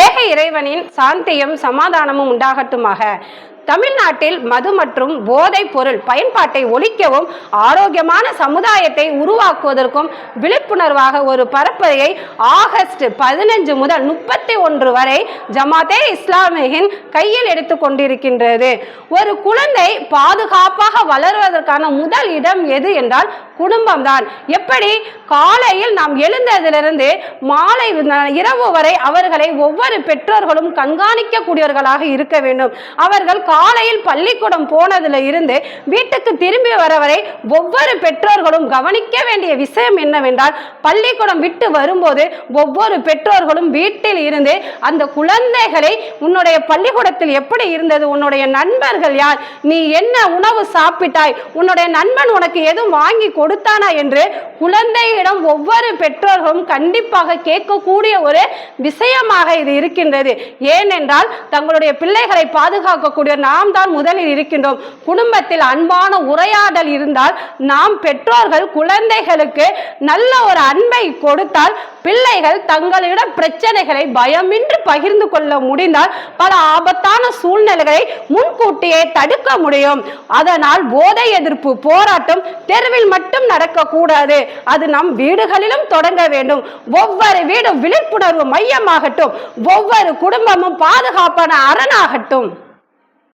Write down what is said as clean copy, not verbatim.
ஏக இறைவனின் சாந்தியும் சமாதானமும் உண்டாகட்டுமாக. தமிழ்நாட்டில் மது மற்றும் போதைப் பொருள் பயன்பாட்டை ஒழிக்கவும் ஆரோக்கியமான சமுதாயத்தை உருவாக்குவதற்கும் விழிப்புணர்வாக ஒரு பரப்புரையை ஆகஸ்ட் 15 முதல் 31 வரை ஜமாத்தே இஸ்லாமியின் கையில் எடுத்துக் கொண்டிருக்கின்றது. ஒரு குழந்தை பாதுகாப்பாக வளர்வதற்கான முதல் இடம் எது என்றால் குடும்பம்தான். எப்படி காலையில் நாம் எழுந்ததிலிருந்து மாலை இரவு வரை அவர்களை ஒவ்வொரு பெற்றோர்களும் கண்காணிக்கக்கூடியவர்களாக இருக்க வேண்டும். அவர்கள் காலையில் பள்ளிக்கூடம் போனதுல இருந்து வீட்டுக்கு திரும்பி வர வரை ஒவ்வொரு பெற்றோர்களும் கவனிக்க வேண்டிய விஷயம் என்னவென்றால், பள்ளிக்கூடம் விட்டு வரும்போது ஒவ்வொரு பெற்றோர்களும் வீட்டில் இருந்து அந்த குழந்தைகளை உன்னுடைய பள்ளிக்கூடத்தில் எப்படி இருந்தது, உன்னுடைய நண்பர்கள் யார், நீ என்ன உணவு சாப்பிட்டாய், உன்னுடைய நண்பன் உனக்கு எதுவும் வாங்கி கொடுத்தானா என்று குழந்தையிடம் ஒவ்வொரு பெற்றோர்களும் கண்டிப்பாக கேட்கக்கூடிய ஒரு விஷயமாக இது இருக்கின்றது. ஏனென்றால் தங்களுடைய பிள்ளைகளை பாதுகாக்கக்கூடிய நாம் தான் முதலில் இருக்கின்றோம். குடும்பத்தில் அன்பான உரையாடல் இருந்தால், நாம் பெற்றோர்கள் குழந்தைகளுக்கு நல்ல ஒரு அன்பை கொடுத்தால், பிள்ளைகள் தங்களிடம் பிரச்சனைகளை பயமின்றி பகிர்ந்து கொள்ள முடிந்தால் பல ஆபத்தான சூழ்நிலைகளை முன்கூட்டியே தடுக்க முடியும். அதனால் போதை எதிர்ப்பு போராட்டம் தெருவில் மட்டும் நடக்கக்கூடாது, அது நம் வீடுகளிலும் தொடங்க வேண்டும். ஒவ்வொரு வீடும் விழிப்புணர்வு மையமாகட்டும், ஒவ்வொரு குடும்பமும் பாதுகாப்பான அரணாகட்டும்.